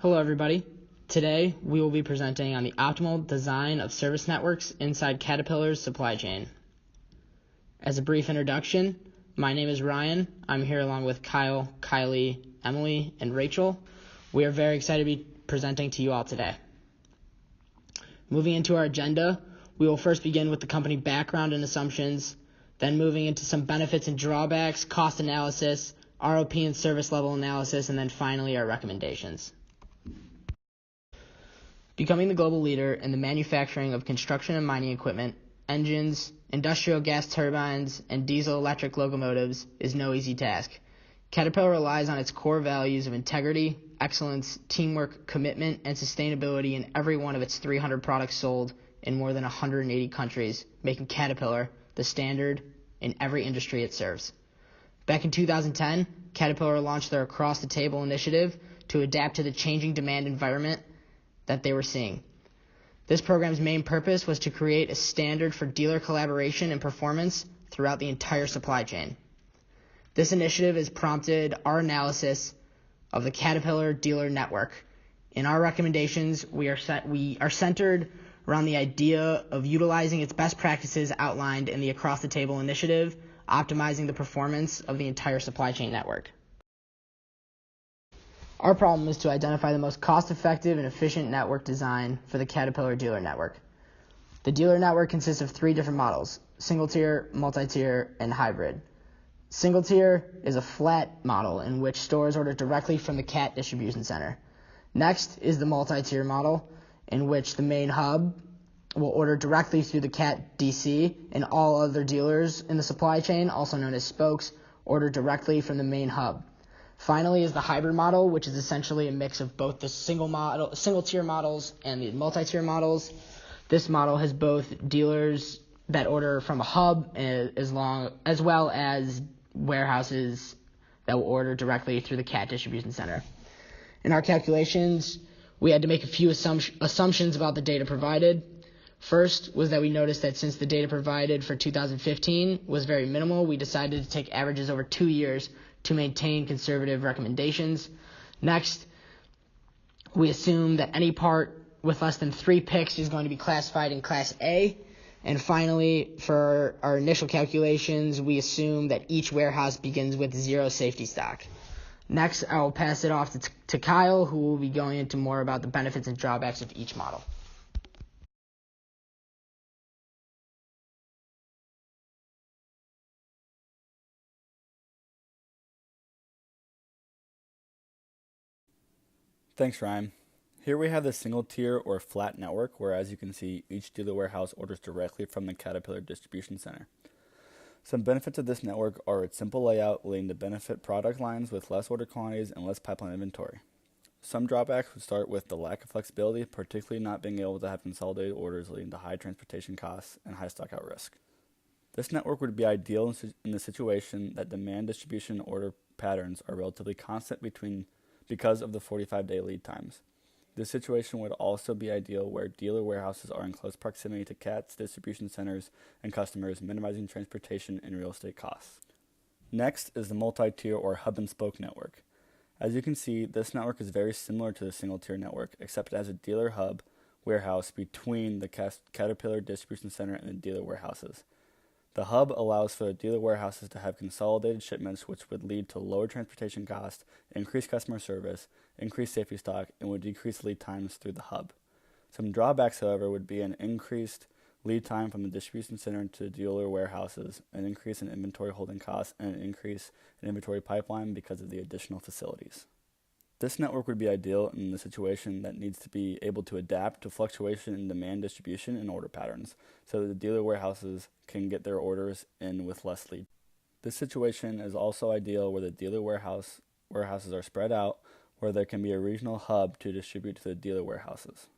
Hello everybody. Today we will be presenting on the optimal design of service networks inside Caterpillar's supply chain. As a brief introduction, my name is Ryan. I'm here along with Kyle, Kylie, Emily, and Rachel. We are very excited to be presenting to you all today. Moving into our agenda, we will first begin with the company background and assumptions, then moving into some benefits and drawbacks, cost analysis, ROP and service level analysis, and then finally our recommendations. Becoming the global leader in the manufacturing of construction and mining equipment, engines, industrial gas turbines, and diesel-electric locomotives is no easy task. Caterpillar relies on its core values of integrity, excellence, teamwork, commitment, and sustainability in every one of its 300 products sold in more than 180 countries, making Caterpillar the standard in every industry it serves. Back in 2010, Caterpillar launched their Across the Table initiative to adapt to the changing demand environment that they were seeing. This program's main purpose was to create a standard for dealer collaboration and performance throughout the entire supply chain. This initiative has prompted our analysis of the Caterpillar dealer network. In our recommendations, we are centered around the idea of utilizing its best practices outlined in the Across the Table initiative, optimizing the performance of the entire supply chain network. Our problem is to identify the most cost-effective and efficient network design for the Caterpillar dealer network. The dealer network consists of 3 different models: single-tier, multi-tier, and hybrid. Single-tier is a flat model in which stores order directly from the CAT distribution center. Next is the multi-tier model, in which the main hub will order directly through the CAT DC, and all other dealers in the supply chain, also known as spokes, order directly from the main hub. Finally is the hybrid model, which is essentially a mix of both the single-tier models and the multi-tier models. This model has both dealers that order from a hub as well as warehouses that will order directly through the CAT distribution center. In our calculations, we had to make a few assumptions about the data provided. First was that we noticed that since the data provided for 2015 was very minimal, we decided to take averages over 2 years to maintain conservative recommendations. Next, we assume that any part with less than 3 picks is going to be classified in Class A. And finally, for our initial calculations, we assume that each warehouse begins with 0 safety stock. Next, I will pass it off to Kyle, who will be going into more about the benefits and drawbacks of each model. Thanks, Ryan. Here we have the single tier or flat network, where, as you can see, each dealer warehouse orders directly from the Caterpillar distribution center. Some benefits of this network are its simple layout, leading to benefit product lines with less order quantities and less pipeline inventory. Some drawbacks would start with the lack of flexibility, particularly not being able to have consolidated orders, leading to high transportation costs and high stockout risk. This network would be ideal in the situation that demand distribution order patterns are relatively constant because of the 45-day lead times. This situation would also be ideal where dealer warehouses are in close proximity to CAT's distribution centers and customers, minimizing transportation and real estate costs. Next is the multi-tier or hub and spoke network. As you can see, this network is very similar to the single-tier network, except it has a dealer hub warehouse between the Caterpillar distribution center and the dealer warehouses. The hub allows for the dealer warehouses to have consolidated shipments, which would lead to lower transportation costs, increased customer service, increased safety stock, and would decrease lead times through the hub. Some drawbacks, however, would be an increased lead time from the distribution center to the dealer warehouses, an increase in inventory holding costs, and an increase in inventory pipeline because of the additional facilities. This network would be ideal in the situation that needs to be able to adapt to fluctuation in demand distribution and order patterns, so that the dealer warehouses can get their orders in with less lead. This situation is also ideal where the dealer warehouses are spread out, where there can be a regional hub to distribute to the dealer warehouses.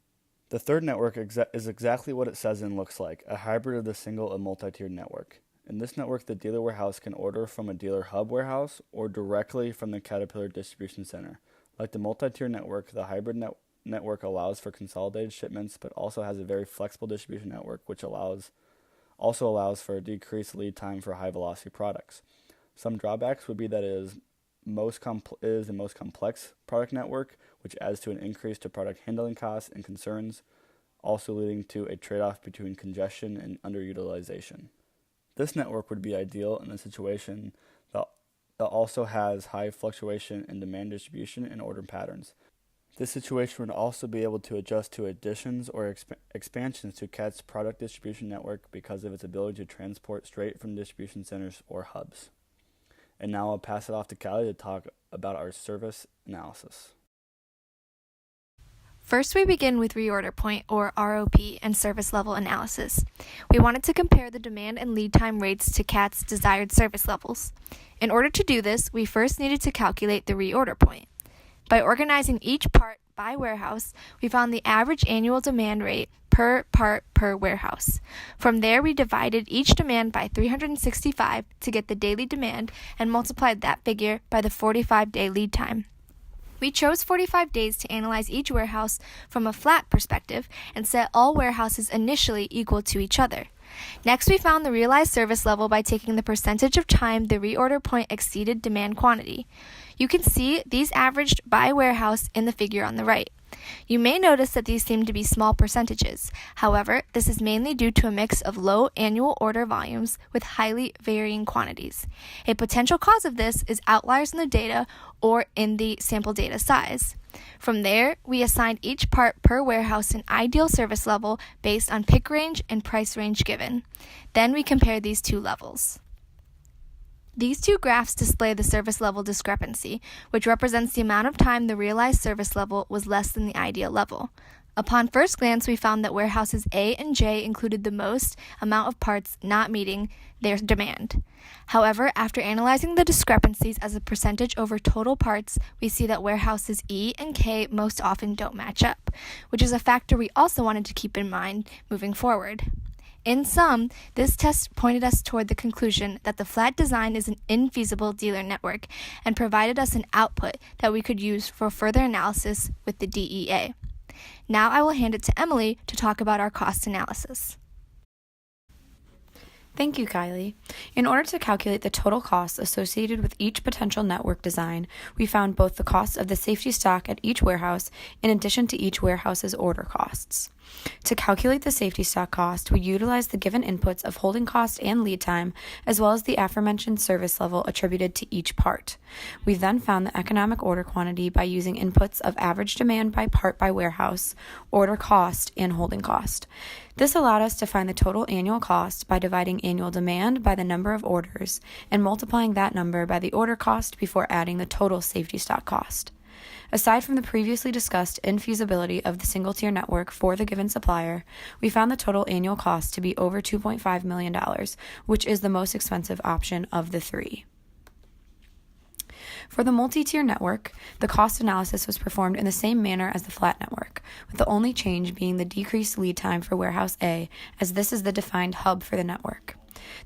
The third network is exactly what it says and looks like, a hybrid of the single and multi-tiered network. In this network, the dealer warehouse can order from a dealer hub warehouse or directly from the Caterpillar distribution center. Like the multi-tier network, the hybrid network allows for consolidated shipments, but also has a very flexible distribution network, which also allows for a decreased lead time for high-velocity products. Some drawbacks would be that it is the most complex product network, which adds to an increase to product handling costs and concerns, also leading to a trade-off between congestion and underutilization. This network would be ideal in a situation that also has high fluctuation in demand distribution and order patterns. This situation would also be able to adjust to additions or expansions to CAT's product distribution network because of its ability to transport straight from distribution centers or hubs. And now I'll pass it off to Callie to talk about our service analysis. First, we begin with reorder point, or ROP, and service level analysis. We wanted to compare the demand and lead time rates to CAT's desired service levels. In order to do this, we first needed to calculate the reorder point. By organizing each part by warehouse, we found the average annual demand rate per part per warehouse. From there, we divided each demand by 365 to get the daily demand and multiplied that figure by the 45-day lead time. We chose 45 days to analyze each warehouse from a flat perspective and set all warehouses initially equal to each other. Next, we found the realized service level by taking the percentage of time the reorder point exceeded demand quantity. You can see these averaged by warehouse in the figure on the right. You may notice that these seem to be small percentages. However, this is mainly due to a mix of low annual order volumes with highly varying quantities. A potential cause of this is outliers in the data or in the sample data size. From there, we assigned each part per warehouse an ideal service level based on pick range and price range given. Then we compared these two levels. These two graphs display the service level discrepancy, which represents the amount of time the realized service level was less than the ideal level. Upon first glance, we found that warehouses A and J included the most amount of parts not meeting their demand. However, after analyzing the discrepancies as a percentage over total parts, we see that warehouses E and K most often don't match up, which is a factor we also wanted to keep in mind moving forward. In sum, this test pointed us toward the conclusion that the flat design is an infeasible dealer network and provided us an output that we could use for further analysis with the DEA. Now I will hand it to Emily to talk about our cost analysis. Thank you, Kylie. In order to calculate the total costs associated with each potential network design, we found both the cost of the safety stock at each warehouse in addition to each warehouse's order costs. To calculate the safety stock cost, we utilized the given inputs of holding cost and lead time, as well as the aforementioned service level attributed to each part. We then found the economic order quantity by using inputs of average demand by part by warehouse, order cost, and holding cost. This allowed us to find the total annual cost by dividing annual demand by the number of orders and multiplying that number by the order cost before adding the total safety stock cost. Aside from the previously discussed infeasibility of the single-tier network for the given supplier, we found the total annual cost to be over $2.5 million, which is the most expensive option of the three. For the multi-tier network, the cost analysis was performed in the same manner as the flat network, with the only change being the decreased lead time for warehouse A, as this is the defined hub for the network.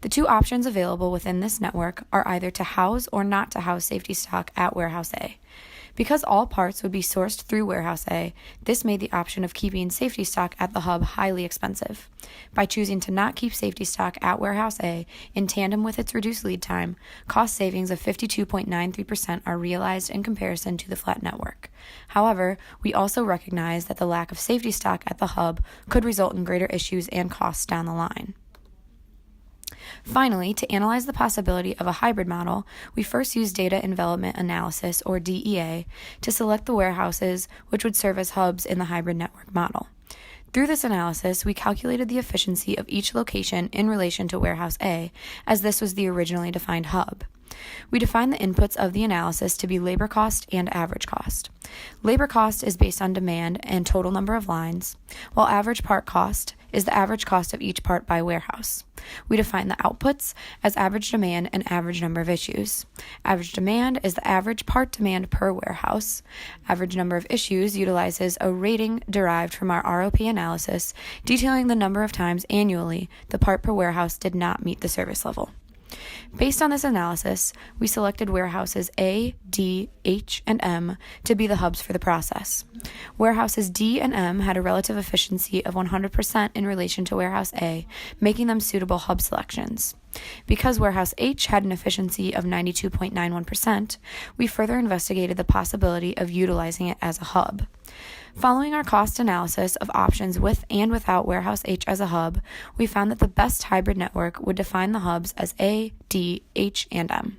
The two options available within this network are either to house or not to house safety stock at warehouse A. Because all parts would be sourced through warehouse A, this made the option of keeping safety stock at the hub highly expensive. By choosing to not keep safety stock at warehouse A in tandem with its reduced lead time, cost savings of 52.93% are realized in comparison to the flat network. However, we also recognize that the lack of safety stock at the hub could result in greater issues and costs down the line. Finally, to analyze the possibility of a hybrid model, we first used data envelopment analysis, or DEA, to select the warehouses which would serve as hubs in the hybrid network model. Through this analysis, we calculated the efficiency of each location in relation to warehouse A, as this was the originally defined hub. We defined the inputs of the analysis to be labor cost and average cost. Labor cost is based on demand and total number of lines, while average part cost is the average cost of each part by warehouse. We define the outputs as average demand and average number of issues. Average demand is the average part demand per warehouse. Average number of issues utilizes a rating derived from our ROP analysis, detailing the number of times annually the part per warehouse did not meet the service level. Based on this analysis, we selected warehouses A, D, H, and M to be the hubs for the process. Warehouses D and M had a relative efficiency of 100% in relation to warehouse A, making them suitable hub selections. Because Warehouse H had an efficiency of 92.91%, we further investigated the possibility of utilizing it as a hub. Following our cost analysis of options with and without Warehouse H as a hub, we found that the best hybrid network would define the hubs as A, D, H, and M.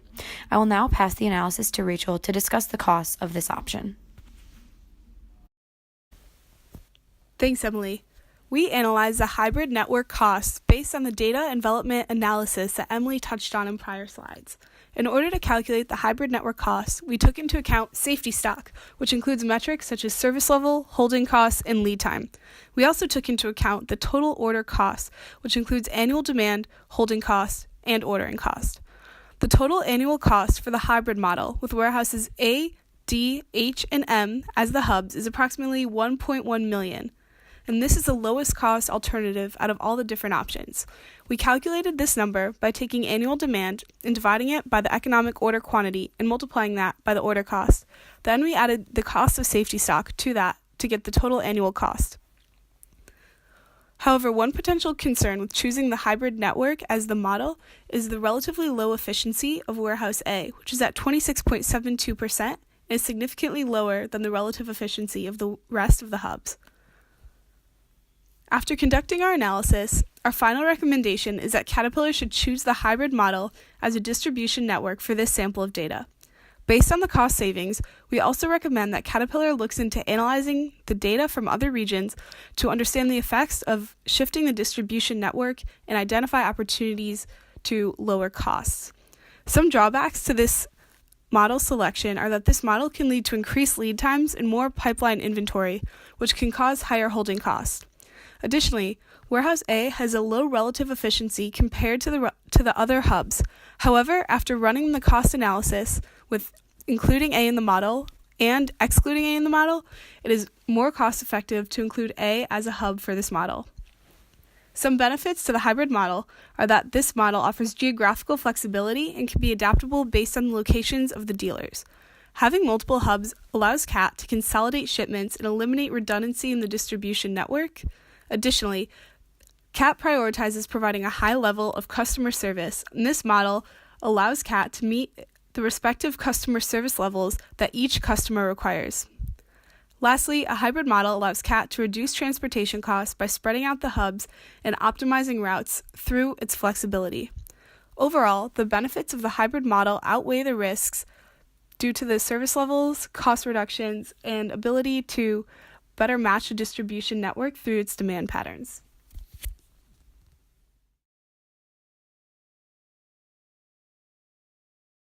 I will now pass the analysis to Rachel to discuss the costs of this option. Thanks, Emily. We analyzed the hybrid network costs based on the data and development analysis that Emily touched on in prior slides. In order to calculate the hybrid network costs, we took into account safety stock, which includes metrics such as service level, holding costs, and lead time. We also took into account the total order costs, which includes annual demand, holding costs, and ordering cost. The total annual cost for the hybrid model with warehouses A, D, H, and M as the hubs is approximately $1.1 million. And this is the lowest cost alternative out of all the different options. We calculated this number by taking annual demand and dividing it by the economic order quantity and multiplying that by the order cost. Then we added the cost of safety stock to that to get the total annual cost. However, one potential concern with choosing the hybrid network as the model is the relatively low efficiency of Warehouse A, which is at 26.72% and is significantly lower than the relative efficiency of the rest of the hubs. After conducting our analysis, our final recommendation is that Caterpillar should choose the hybrid model as a distribution network for this sample of data. Based on the cost savings, we also recommend that Caterpillar looks into analyzing the data from other regions to understand the effects of shifting the distribution network and identify opportunities to lower costs. Some drawbacks to this model selection are that this model can lead to increased lead times and more pipeline inventory, which can cause higher holding costs. Additionally, Warehouse A has a low relative efficiency compared to the other hubs. However, after running the cost analysis with including A in the model and excluding A in the model, it is more cost effective to include A as a hub for this model. Some benefits to the hybrid model are that this model offers geographical flexibility and can be adaptable based on the locations of the dealers. Having multiple hubs allows CAT to consolidate shipments and eliminate redundancy in the distribution network. Additionally, CAT prioritizes providing a high level of customer service, and this model allows CAT to meet the respective customer service levels that each customer requires. Lastly, a hybrid model allows CAT to reduce transportation costs by spreading out the hubs and optimizing routes through its flexibility. Overall, the benefits of the hybrid model outweigh the risks due to the service levels, cost reductions, and ability to better match the distribution network through its demand patterns.